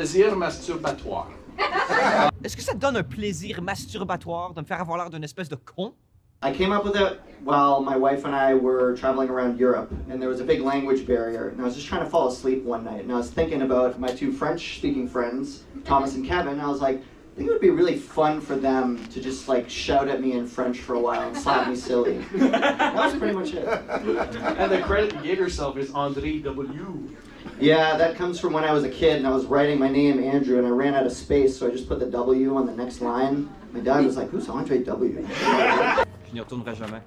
plaisir masturbatoire. Est-ce que ça te donne un plaisir masturbatoire de me faire avoir l'air d'une espèce de con? I came up with it while my wife and I were traveling around Europe, and there was a big language barrier, and I was just trying to fall asleep one night, and I was thinking about my two French-speaking friends, Thomas and Kevin, and I was like, I think it would be really fun for them to just like shout at me in French for a while and slap me silly. That was pretty much it. And the credit you gave yourself is Andre W. Yeah, that comes from when I was a kid and I was writing my name, Andrew, and I ran out of space, so I just put the W on the next line. My dad was like, who's Andre W? Je n'y retournerai jamais.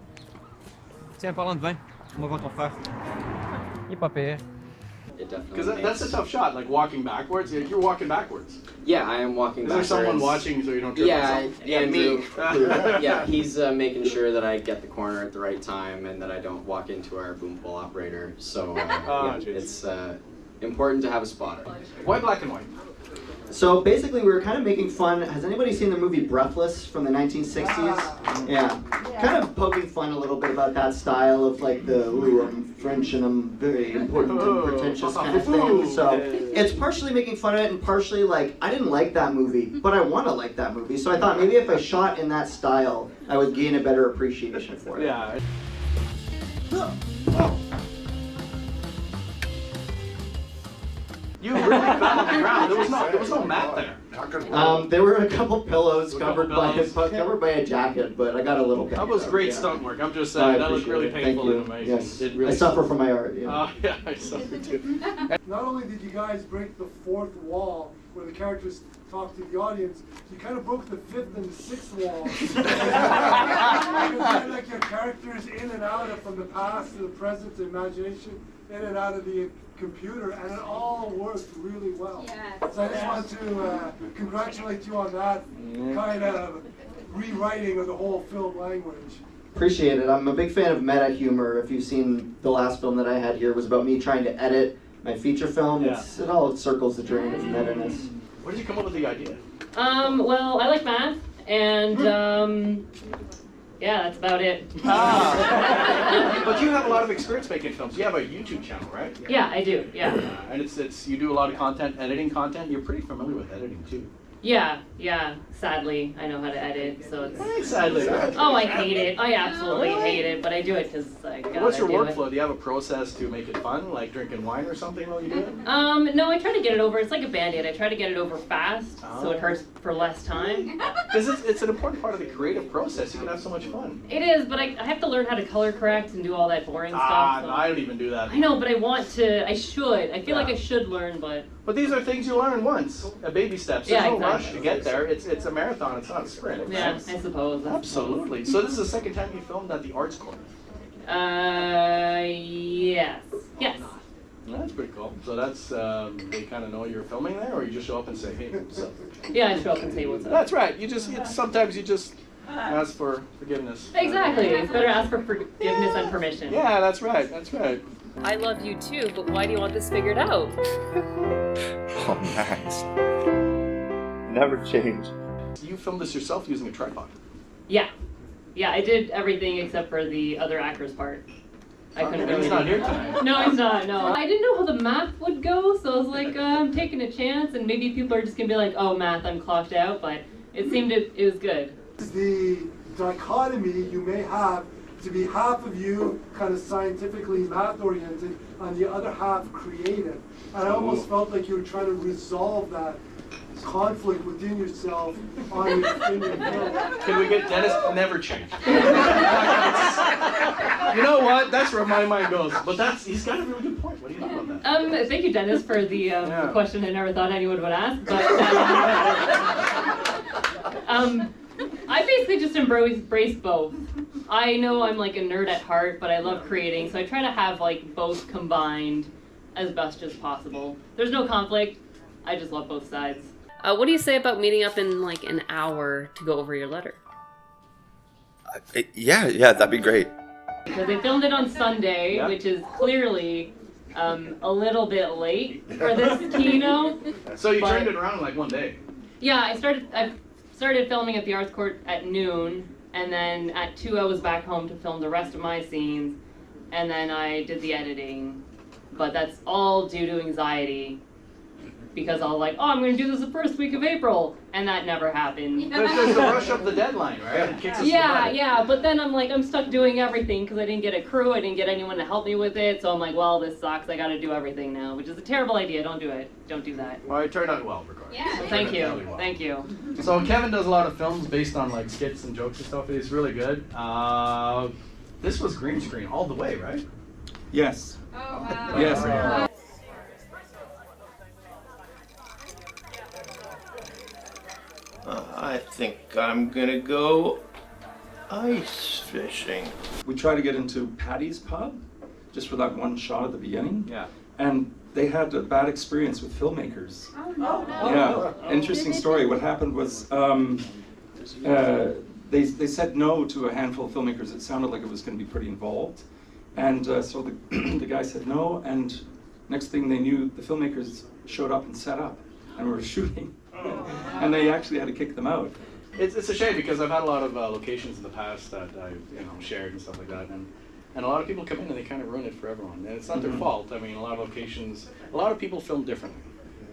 Tiens, parlant de vin, on va voir ton frère. Il est pas pire. It definitely Because that's a tough shot, like walking backwards. You're walking backwards. Yeah, I am walking Is backwards. there someone watching so you don't trip yourself? Andrew. Yeah, he's making sure that I get the corner at the right time and that I don't walk into our boom pole operator. So it's important to have a spotter. Why black and white? So basically we were kind of making fun. Has anybody seen the movie Breathless from the 1960s? Yeah. Kind of poking fun a little bit about that style of like the, ooh, I'm French and I'm very important and pretentious kind of thing. So it's partially making fun of it and partially like, I didn't like that movie, but I want to like that movie. So I thought maybe if I shot in that style, I would gain a better appreciation for it. Yeah. You really fell on the ground. There was no mat there. There were a couple pillows covered by a jacket, but I got a little bit. That was great stunt work. I'm just saying, that looked really painful and amazing. Yes, Really I suffer from my art. Yeah. Yeah, I suffer too. Not only did you guys break the fourth wall, where the characters talk to the audience, you kind of broke the fifth and the sixth wall. You like your characters in and out of from the past to the present to imagination, in and out of the computer, and it all worked really well. Yes. So I just want to congratulate you on that kind of rewriting of the whole film language. Appreciate it. I'm a big fan of meta humor. If you've seen the last film that I had here, it was about me trying to edit my feature film. Yeah. It all circles the drain of meta-ness. Where did you come up with the idea? Well, I like math, and yeah, that's about it. But you have a lot of experience making films. You have a YouTube channel, right? Yeah, I do. Yeah. And it's you do a lot of content, editing content. You're pretty familiar with editing too. Yeah. Sadly, I know how to edit, so it's. Hey, sadly. Oh, I hate it. I absolutely hate it, but I do it because I gotta What's your do workflow? it. Do you have a process to make it fun, like drinking wine or something while you do it? No, I try to get it over. It's like a Band-Aid. I try to get it over fast, so it hurts for less time. Because it's an important part of the creative process. You can have so much fun. It is, but I have to learn how to color correct and do all that boring stuff. So. I don't even do that. I know, but I want to. I should. I feel like I should learn, but. But these are things you learn once, baby steps. There's Yeah, no exactly. rush to get there. It's a marathon. It's not a sprint. Yeah, I suppose. Absolutely. So this is the second time you filmed at the Arts Corner. Yes. Yes. That's pretty cool. So that's they kind of know you're filming there, or you just show up and say, "Hey, what's up?" Yeah, I show up and say what's up. That's right. Sometimes you just ask for forgiveness. Exactly. It's better ask for forgiveness and permission. Yeah, that's right. That's right. I love you too, but why do you want this figured out? Oh, Max. Never change. You filmed this yourself using a tripod. Yeah. Yeah, I did everything except for the other actor's part. I couldn't really. He's not here tonight. No, he's not. No, I didn't know how the math would go, so I was like, I'm taking a chance, and maybe people are just gonna be like, "Oh, math, I'm clocked out." But it seemed it was good. The dichotomy you may have to be half of you kind of scientifically math oriented and the other half creative. And I almost felt like you were trying to resolve that conflict within yourself in your film. Can we get Dennis to never change? You know what? That's where my mind goes. But he's got a really good point. What do you think about that? Thank you, Dennis, for the question I never thought anyone would ask. But I basically just embrace both. I know I'm like a nerd at heart, but I love creating, so I try to have like both combined as best as possible. There's no conflict. I just love both sides. What do you say about meeting up in like an hour to go over your letter? Yeah, that'd be great. Because I filmed it on Sunday, which is clearly a little bit late for this Kino. So you turned it around in like one day. Yeah, I started filming at the Arts Court at noon, and then at 2 I was back home to film the rest of my scenes, and then I did the editing. But that's all due to anxiety. because I'll like, oh, I'm going to do this the first week of April, and that never happened. But there's the rush of the deadline, right? It kicks us in the Yeah, butt. yeah, but then I'm like, I'm stuck doing everything because I didn't get a crew, I didn't get anyone to help me with it, so I'm like, well, this sucks, I gotta do everything now, which is a terrible idea, don't do it, don't do that. Well, it turned out well, regardless. Yeah. It Thank turned you, out really well. thank you. So Kevin does a lot of films based on like skits and jokes and stuff. It's really good. This was green screen all the way, right? Yes. Oh, wow. Yes. I think I'm gonna go ice fishing. We try to get into Paddy's Pub, just for that one shot at the beginning. Yeah. And they had a bad experience with filmmakers. Oh, no. Yeah, interesting story. What happened was they said no to a handful of filmmakers. It sounded like it was going to be pretty involved. And so the guy said no, and next thing they knew, the filmmakers showed up and set up, and we were shooting. And they actually had to kick them out. It's a shame because I've had a lot of locations in the past that I've shared and stuff like that, and a lot of people come in and they kind of ruin it for everyone, and it's not their fault. I mean, a lot of locations, a lot of people film differently.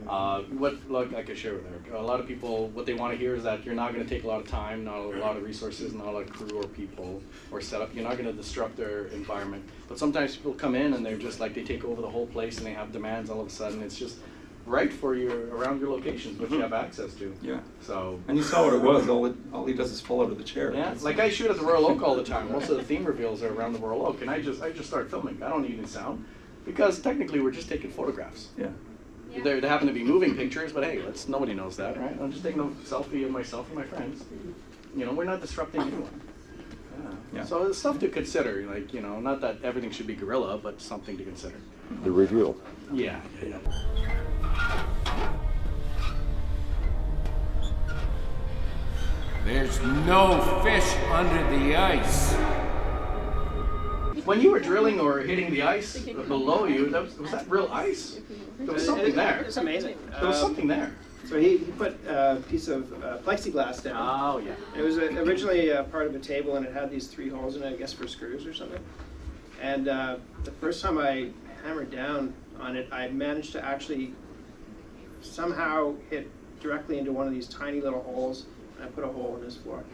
Like I share with Eric, a lot of people, what they want to hear is that you're not going to take a lot of time, not a lot of resources, not a lot of crew or people or setup. You're not going to disrupt their environment. But sometimes people come in and they're just like, they take over the whole place and they have demands all of a sudden. It's just right for around your locations, which you have access to. Yeah. So. And you saw what it was. All he does is fall out of the chair. Yeah. Like I shoot at the Royal Oak all the time. Most of the theme reveals are around the Royal Oak, and I just start filming. I don't need any sound, because technically we're just taking photographs. Yeah. They happen to be moving pictures, but hey, nobody knows that, right? I'm just taking a selfie of myself and my friends. We're not disrupting anyone. Yeah. So it's stuff to consider, like, not that everything should be guerrilla, but something to consider. The reveal. Yeah. There's no fish under the ice. When you were drilling or hitting the ice below you, was that real ice? There was something there. It's amazing. There was something there. So he put a piece of plexiglass down. Oh, yeah. It was originally part of a table, and it had these 3 holes in it, I guess for screws or something. And the first time I hammered down on it, I managed to actually somehow hit directly into one of these tiny little holes. I put a hole in his floor.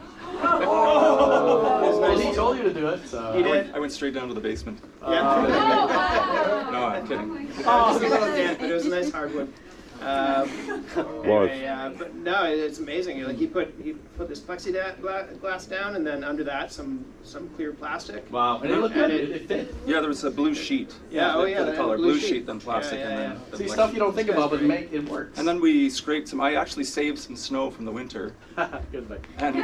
Well, he told you to do it, so. He did. I went straight down to the basement. Yeah. No, I'm kidding. Just a little dent, but it was a nice hardwood. Anyway, but no, it's amazing. Like he put this plexiglass down, and then under that some clear plastic. Wow, and it looked good. It fit. Yeah, there was a blue sheet. Yeah, oh yeah, the color blue sheet, then plastic, and then. the See, plexi. stuff you don't think about, but it works. And then we scraped some. I actually saved some snow from the winter, Good thing. and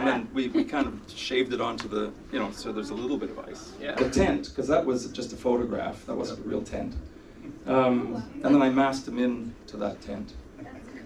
then we kind of shaved it onto the so there's a little bit of ice. Yeah. The tent, because that was just a photograph. That wasn't a real tent. And then I masked him in to that tent.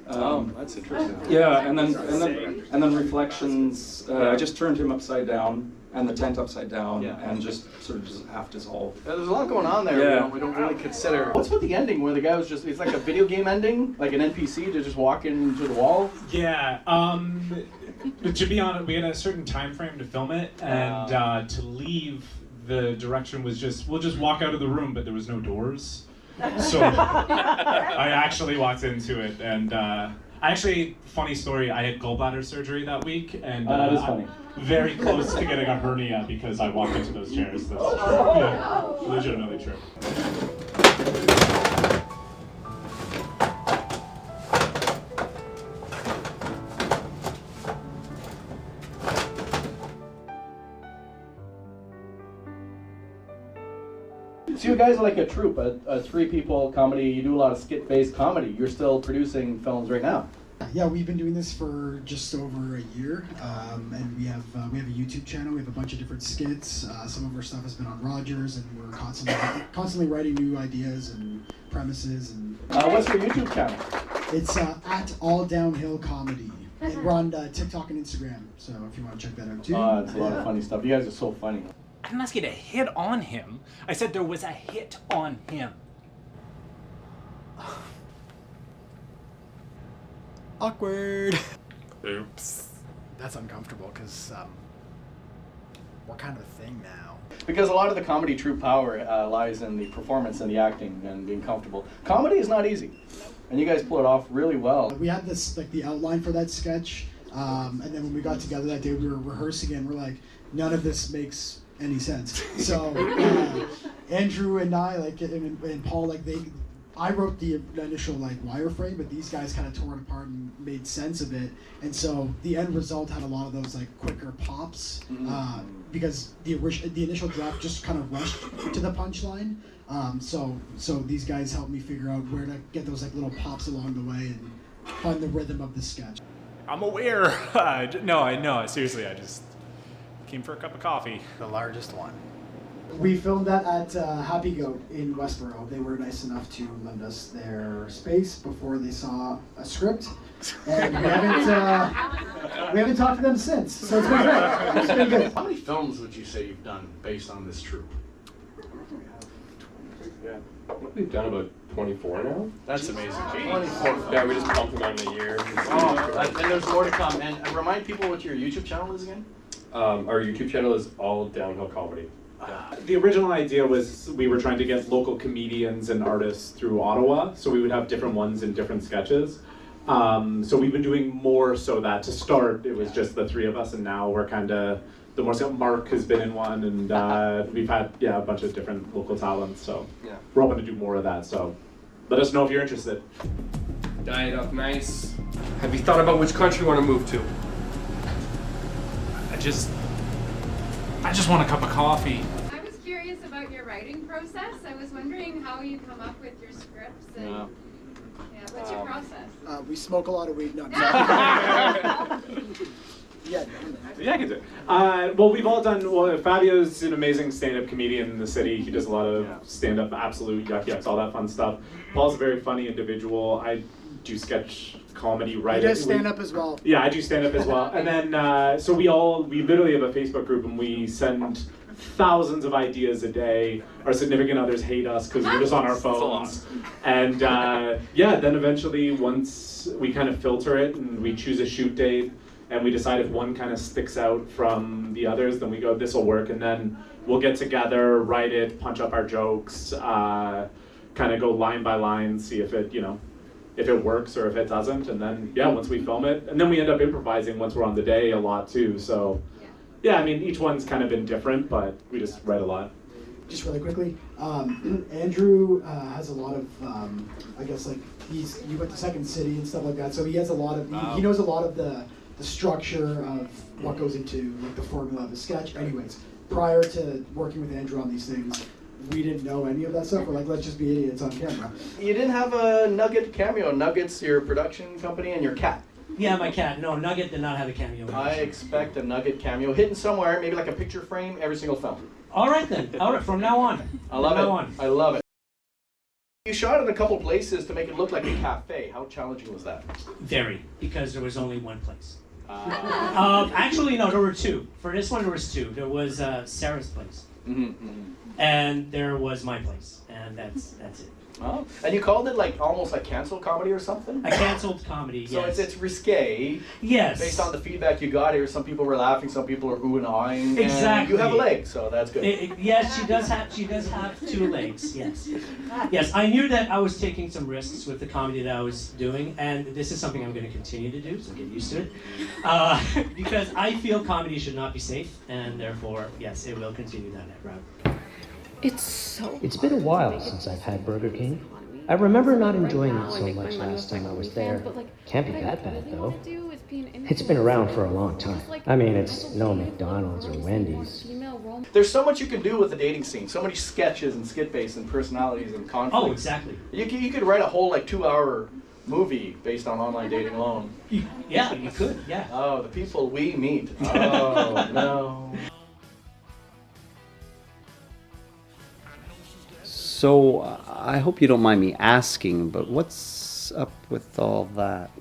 That's interesting. Yeah, and then reflections. I just turned him upside down and the tent upside down, and just sort of just half dissolved. Yeah, there's a lot going on there. Yeah. We don't really consider. What's with the ending where the guy was it's like a video game ending, like an NPC to just walk into the wall? Yeah. But to be honest, we had a certain time frame to film it, and to leave, the direction was we'll just walk out of the room, but there was no doors. So I actually walked into it, and funny story, I had gallbladder surgery that week, and that is funny. I'm very close to getting a hernia because I walked into those chairs. That's true. Yeah, legitimately true. So you guys are like a troupe, a 3-people comedy. You do a lot of skit-based comedy. You're still producing films right now. Yeah, we've been doing this for just over a year, and we have a YouTube channel. We have a bunch of different skits. Some of our stuff has been on Rogers, and we're constantly writing new ideas and premises. And what's your YouTube channel? It's at All Downhill Comedy. And we're on TikTok and Instagram, so if you want to check that out too. Oh, it's a lot of funny stuff. You guys are so funny. I didn't ask you to hit on him. I said there was a hit on him. Awkward. Oops. That's uncomfortable because kind of a thing now. Because a lot of the comedy true power lies in the performance and the acting and being comfortable. Comedy is not easy, and you guys pull it off really well. We had this, like, the outline for that sketch, and then when we got together that day, we were rehearsing it, and we're like, none of this makes any sense. So Andrew and I, like, and Paul, like, I wrote the initial, like, wireframe, but these guys kind of tore it apart and made sense of it. And so the end result had a lot of those, like, quicker pops, because the initial draft just kind of rushed to the punchline. So these guys helped me figure out where to get those, like, little pops along the way and find the rhythm of the sketch. I'm aware. No, seriously, I just came for a cup of coffee. The largest one. We filmed that at Happy Goat in Westboro. They were nice enough to lend us their space before they saw a script, and we haven't talked to them since. So it's been great. It's been good. How many films would you say you've done based on this troupe? Yeah, I think we've done about 24 now. That's amazing. 24. Yeah, we just pumped them out in a year. And there's more to come. And remind people what your YouTube channel is again. Our YouTube channel is all downhill comedy. The original idea was we were trying to get local comedians and artists through Ottawa, so we would have different ones in different sketches. So we've been doing more so that to start it was just the three of us, and now we're kind of the more. Mark has been in one, and we've had a bunch of different local talents. So we're hoping to do more of that. So let us know if you're interested. Diet up nice. Have you thought about which country you want to move to? I just want a cup of coffee. I was curious about your writing process. I was wondering how you come up with your scripts and what's your process? We smoke a lot of weed. No. Yeah, I can do it. Well, we've all done. Well, Fabio's an amazing stand-up comedian in the city. He does a lot of stand-up, absolute yuck yucks, all that fun stuff. Paul's a very funny individual. I do sketch comedy writing. He does stand-up as well. Yeah, I do stand-up as well. And then, so we literally have a Facebook group, and we send thousands of ideas a day. Our significant others hate us because we're just on our phones. And then eventually, once we kind of filter it and we choose a shoot date, and we decide if one kind of sticks out from the others, then we go, this will work, and then we'll get together, write it, punch up our jokes, kind of go line by line, see if it, if it works or if it doesn't, and then, once we film it, and then we end up improvising once we're on the day a lot too, so, I mean, each one's kind of been different, but we just write a lot. Just really quickly, Andrew has a lot of, I guess, like, he went to Second City and stuff like that, so he has a lot of, he knows a lot of the structure of what goes into, like, the formula of a sketch. Anyways, prior to working with Andrew on these things, we didn't know any of that stuff. We're like, let's just be idiots on camera. You didn't have a Nugget cameo. Nugget's your production company and your cat. Yeah, my cat. No, Nugget did not have a cameo. I expect a Nugget cameo hidden somewhere, maybe like a picture frame, every single film. All right then. All right, from now on. I love it. I love it. You shot in a couple places to make it look like a cafe. How challenging was that? Very, because there was only one place. Actually, no, there were two. For this one, there was two. There was Sarah's place, and there was my place, and that's it. Oh, and you called it like almost like cancel comedy or something? A canceled comedy, so yes. it's risque. Yes. Based on the feedback you got here, some people were laughing, some people are ooh and ahhing. Exactly. And you have a leg, so that's good. Yes, she does have two legs. Yes. Yes, I knew that I was taking some risks with the comedy that I was doing, and this is something I'm going to continue to do, so get used to it. Because I feel comedy should not be safe, and therefore, yes, it will continue down that route. It's been a while since I've had Burger King. I remember not enjoying it so much last time I was there. Can't be that bad, though. It's been around for a long time. I mean, it's no McDonald's or Wendy's. There's so much you can do with the dating scene. So many sketches and skit-based and personalities and conflicts. Oh, exactly. You could write a whole like 2-hour movie based on online dating alone. Yeah, you could, yeah. Oh, the people we meet. Oh, no. So, I hope you don't mind me asking, but what's up with all that?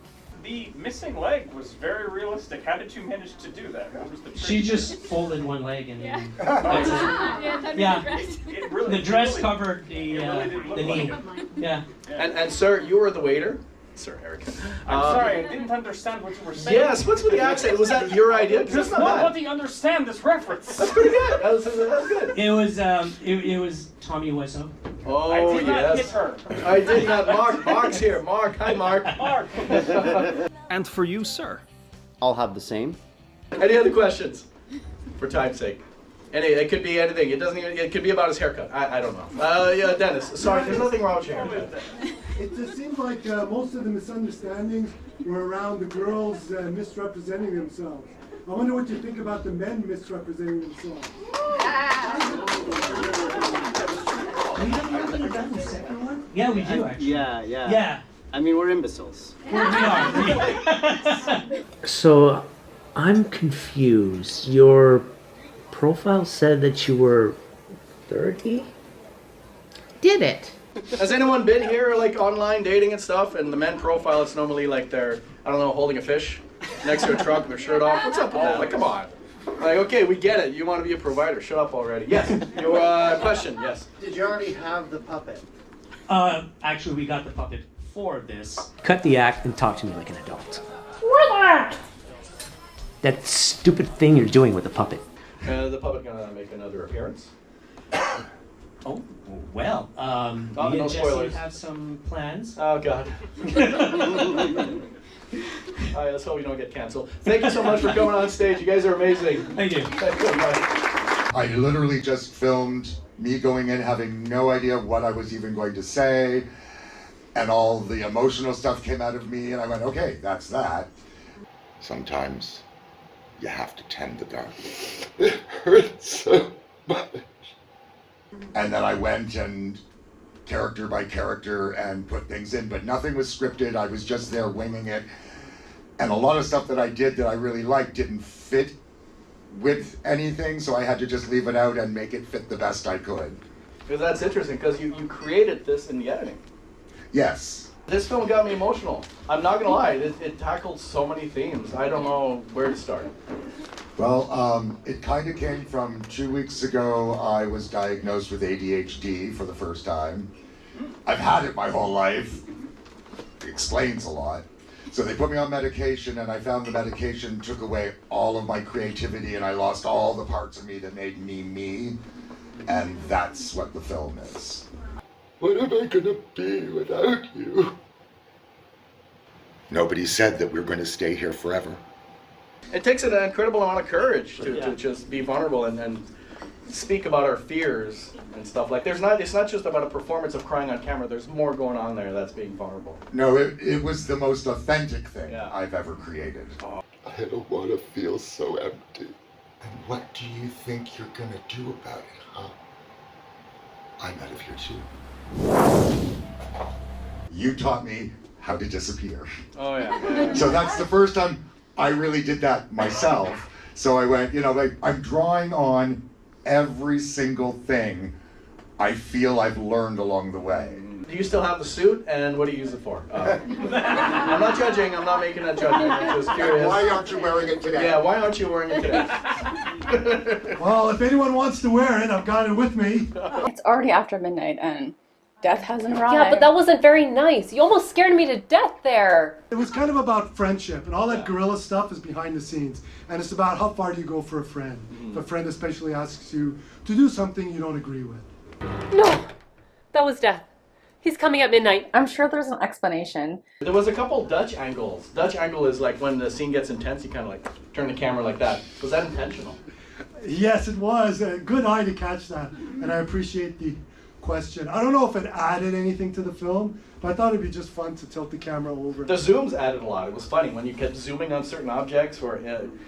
The missing leg was very realistic. How did you manage to do that? What was the trick? She just folded one leg and Yeah. that's it. Yeah. It really, The dress really, covered the knee. Like Yeah. And sir, you were the waiter? Sir Eric. I'm sorry, I didn't understand what you were saying. Yes, what's with the accent? Was that your idea? 'Cause Just that's not not bad. what do you understand this reference? That's pretty good. That was good. It was Tommy Wiseau. Oh, I did not hit yes. her. I did not. Mark's here. Mark. Hi, Mark. Mark. And for you, sir. I'll have the same. Any other questions? For time's sake. It could be anything. It doesn't even. It could be about his haircut. I don't know. Yeah, Dennis. Sorry, there's nothing wrong with your haircut. It just seemed like most of the misunderstandings were around the girls misrepresenting themselves. I wonder what you think about the men misrepresenting themselves. We don't really done the second one? Yeah, we do actually. Yeah. Yeah. I mean, we're imbeciles. We are. So, I'm confused. Your profile said that you were 30? Did it? Has anyone been here like online dating and stuff? And the men profile, it's normally like they're, I don't know, holding a fish next to a truck with their shirt off. What's up with that? Like, come on. Like, okay, we get it. You want to be a provider. Shut up already. Yes. Your question. Yes. Did you already have the puppet? Actually, we got the puppet for this. Cut the act and talk to me like an adult. That stupid thing you're doing with the puppet. The puppet gonna make another appearance. Oh, well, me no and Jesse spoilers. have some plans. Oh, God. All right, let's hope we don't get canceled. Thank you so much for coming on stage. You guys are amazing. Thank you. I literally just filmed me going in having no idea what I was even going to say, and all the emotional stuff came out of me, and I went, okay, that's that. Sometimes you have to tend the dark. It hurts so much. And then I went and character by character and put things in, but nothing was scripted. I was just there winging it. And a lot of stuff that I did that I really liked didn't fit with anything, so I had to just leave it out and make it fit the best I could. Because that's interesting, because you created this in the editing. Yes. This film got me emotional. I'm not gonna lie, it tackled so many themes. I don't know where to start. Well, it kind of came from 2 weeks ago. I was diagnosed with ADHD for the first time. I've had it my whole life. It explains a lot. So they put me on medication, and I found the medication took away all of my creativity, and I lost all the parts of me that made me me. And that's what the film is. What am I gonna be without you? Nobody said that we're gonna stay here forever. It takes an incredible amount of courage to just be vulnerable and speak about our fears and stuff. Like, it's not just about a performance of crying on camera. There's more going on there that's being vulnerable. No, it was the most authentic thing I've ever created. I don't want to feel so empty. And what do you think you're gonna do about it, huh? I'm out of here too. You taught me how to disappear. Oh, yeah. So that's the first time I really did that myself. So I went, like, I'm drawing on every single thing I feel I've learned along the way. Do you still have the suit, and what do you use it for? I'm not judging. I'm not making that judgment. I'm just curious. Why aren't you wearing it today? Yeah, why aren't you wearing it today? Well, if anyone wants to wear it, I've got it with me. It's already after midnight and death hasn't arrived. Yeah, but that wasn't very nice. You almost scared me to death there. It was kind of about friendship, and all that guerrilla stuff is behind the scenes. And it's about how far do you go for a friend. If a friend especially asks you to do something you don't agree with. No, that was death. He's coming at midnight. I'm sure there's an explanation. There was a couple Dutch angles. Dutch angle is like when the scene gets intense, you kind of like turn the camera like that. Was that intentional? Yes, it was. A good eye to catch that, and I appreciate the question. I don't know if it added anything to the film, but I thought it'd be just fun to tilt the camera over. The zooms added a lot. It was funny when you kept zooming on certain objects for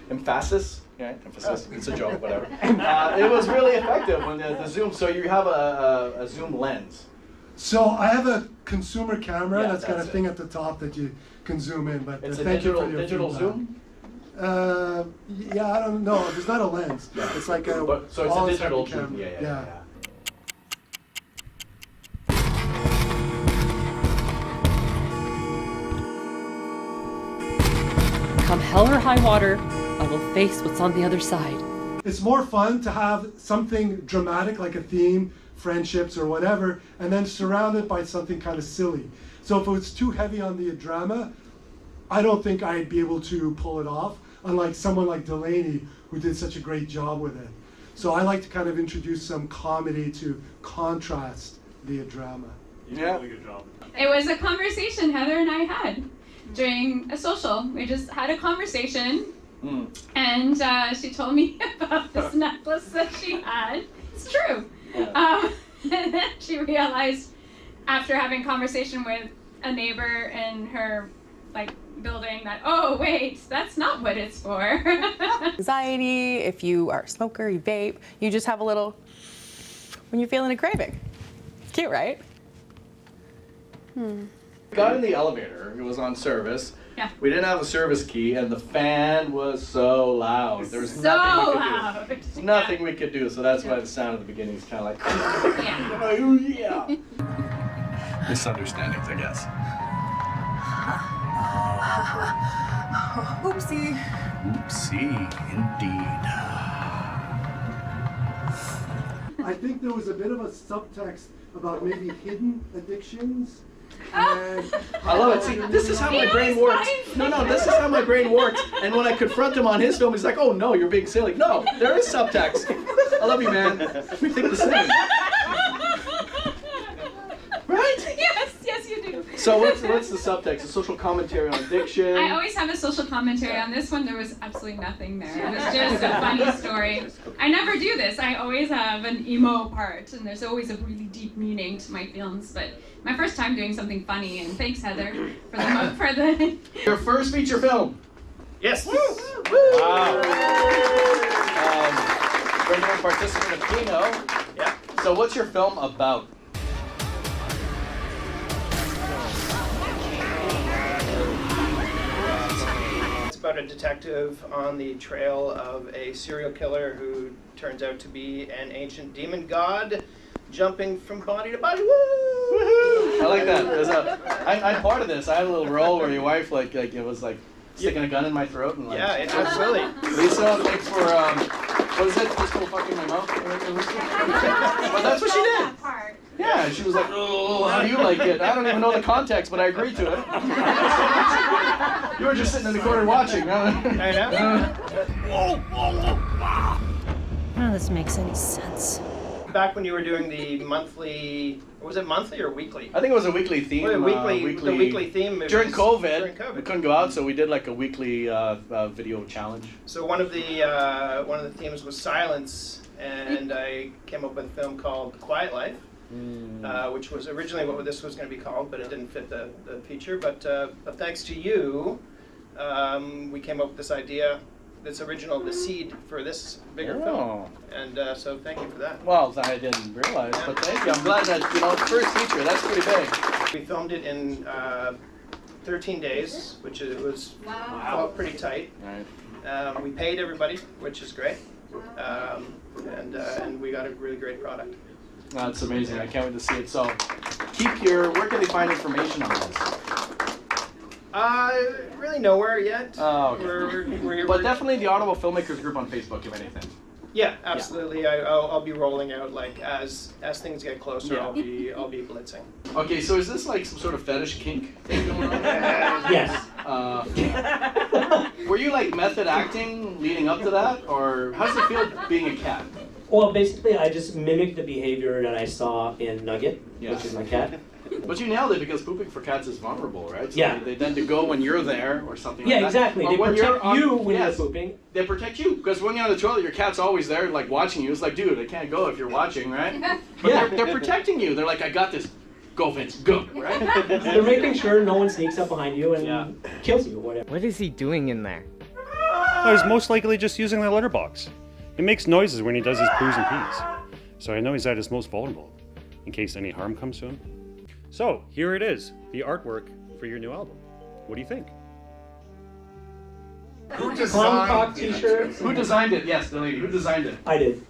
emphasis. Yeah, emphasis. It's a joke, whatever. It was really effective when the zoom. So you have a zoom lens. So I have a consumer camera Yeah, that's got a that's thing at the top that you can zoom in. But It's a thank you for digital your feedback. zoom? Yeah, I don't know. There's not a lens. It's like a. So it's a all digital inside the zoom. camera. Yeah. Come hell or high water, I will face what's on the other side. It's more fun to have something dramatic like a theme, friendships or whatever, and then surrounded by something kind of silly. So if it was too heavy on the drama, I don't think I'd be able to pull it off, unlike someone like Delaney, who did such a great job with it. So I like to kind of introduce some comedy to contrast the drama. Yeah. Really good job. It was a conversation Heather and I had during a social. We just had a conversation, and she told me about this necklace that she had. It's true. And then she realized, after having a conversation with a neighbor in her building, that, oh wait, that's not what it's for. Anxiety, if you are a smoker, you vape, you just have a little when you're feeling a craving. Cute, right? Got in the elevator. It was on service. Yeah. We didn't have a service key, and the fan was so loud. There was So nothing we could loud. do. There's nothing we could do. So that's why the sound at the beginning is kind of like. Yeah. Misunderstandings, I guess. Oopsie. Oopsie, indeed. I think there was a bit of a subtext about maybe hidden addictions. And I love it. See, this is how my brain works. No, this is how my brain works. And when I confront him on his film, he's like, oh no, you're being silly. No, there is subtext. I love you, man. We think the same. Right? Yes, you do. So what's the subtext? A social commentary on addiction? I always have a social commentary. On this one, there was absolutely nothing there. It was just a funny story. I never do this. I always have an emo part, and there's always a really deep meaning to my films. But my first time doing something funny, and thanks, Heather, for the Your first feature film. Yes. Woo! Wow. Regular participant of Kino. Yeah. So what's your film about? About a detective on the trail of a serial killer who turns out to be an ancient demon god jumping from body to body. Woo! I like that. I'm part of this. I had a little role where your wife like it was like sticking a gun in my throat and like. Yeah, absolutely. Lisa, thanks for what is it? Pistol fucking my mouth. But that's what she did. Yeah, and she was like, oh, how do you like it? I don't even know the context, but I agreed to it. You were just sitting in the corner watching. I know. None of this makes any sense. Back when you were doing the monthly, was it monthly or weekly? I think it was a weekly theme. Well, the weekly theme. During COVID, we couldn't go out, so we did like a weekly video challenge. So one of the themes was silence, and I came up with a film called The Quiet Life. Which was originally what this was going to be called, but it didn't fit the feature. But thanks to you, we came up with this idea, this original, the seed for this bigger film. And so thank you for that. Well, I didn't realize, but thank you. I'm glad that, first feature, that's pretty big. We filmed it in 13 days, which felt pretty tight. Right. We paid everybody, which is great. And we got a really great product. That's amazing. I can't wait to see it. So, where can they find information on this? Really nowhere yet. Oh, okay. But definitely the Ottawa Filmmakers Group on Facebook, if anything. Yeah, absolutely. Yeah. I'll be rolling out as things get closer. Yeah. I'll be blitzing. Okay, so is this like some sort of fetish kink thing going on? Yes. Were you like method acting leading up to that, or how does it feel being a cat? Well, basically, I just mimicked the behavior that I saw in Nugget, which is my cat. But you nailed it because pooping for cats is vulnerable, right? So Yeah. They tend to go when you're there or something Yeah, like that. exactly. They When protect you're you when you're pooping. They protect you because when you're on the toilet, your cat's always there, like watching you. It's like, dude, I can't go if you're watching, right? But they're protecting you. They're like, I got this. Go, Vince, go, right? They're making sure no one sneaks up behind you and kills you or whatever. What is he doing in there? I was most likely just using the litter box. He makes noises when he does his poos and pees. So I know he's at his most vulnerable, in case any harm comes to him. So, here it is, the artwork for your new album. What do you think? Who designed t-shirts? Who designed it? Yes, the lady. Who designed it? I did.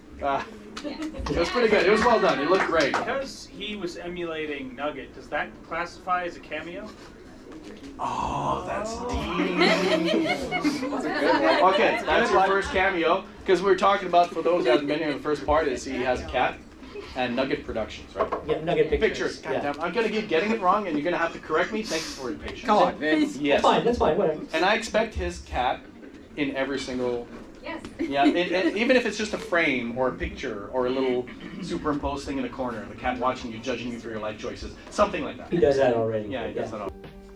It was pretty good. It was well done. It looked great. Because he was emulating Nugget, does that classify as a cameo? Oh, that's deep. Okay, that's your first cameo. Because we were talking about, for those that haven't been here in the first part, is he has a cat. and Nugget Productions, right? Yeah, Nugget Pictures. Goddamn, I'm gonna keep getting it wrong, and you're gonna have to correct me. Thanks for your patience. Come on, Vince. Yes. That's fine, whatever. And I expect his cat in every single. Yes. Yeah, even if it's just a frame or a picture or a little superimposed thing in the corner, the cat watching you, judging you for your life choices, something like that. He does that already. Yeah, he does that all.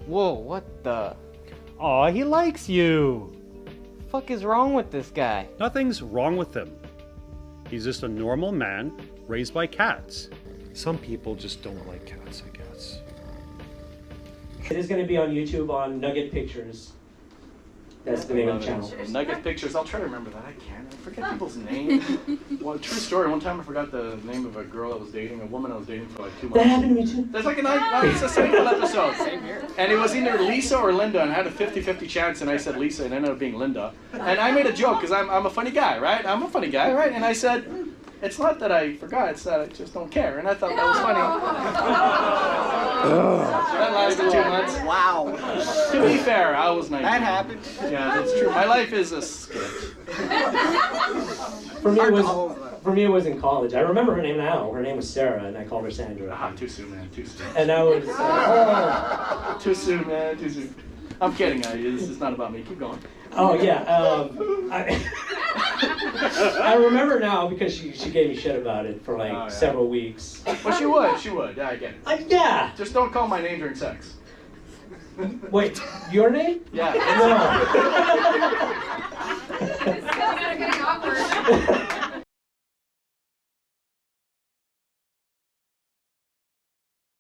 Whoa, what the Aw, he likes you. fuck is wrong with this guy? Nothing's wrong with him. He's just a normal man raised by cats. Some people just don't like cats, I guess. It is going to be on YouTube on Nugget Pictures. That's the name of the channel. Nugget Pictures. I'll try to remember that. I can't. I forget people's names. Well, true story. One time I forgot the name of a girl I was dating, a woman I was dating for like 2 months. That happened to me too. There's like it's a Seinfeld episode. Same here. And it was either Lisa or Linda, and I had a 50-50 chance, and I said Lisa, and it ended up being Linda. And I made a joke, because I'm a funny guy, right? I'm a funny guy, right? And I said, it's not that I forgot, it's that I just don't care. And I thought that was funny. That lasted 2 months. Wow. To be fair, I was 19. That happened. Yeah, that's true. My life is a skit. For me, it was in college. I remember her name now. Her name was Sarah, and I called her Sandra. Too soon, man. Too soon. And I was. Too soon, man. Too soon. I'm kidding. This is not about me. Keep going. Oh yeah. I remember now because she gave me shit about it for like several weeks. Well, she would. She would. Yeah, I get it. Yeah. Just don't call my name during sex. Wait, your name? Yeah. No.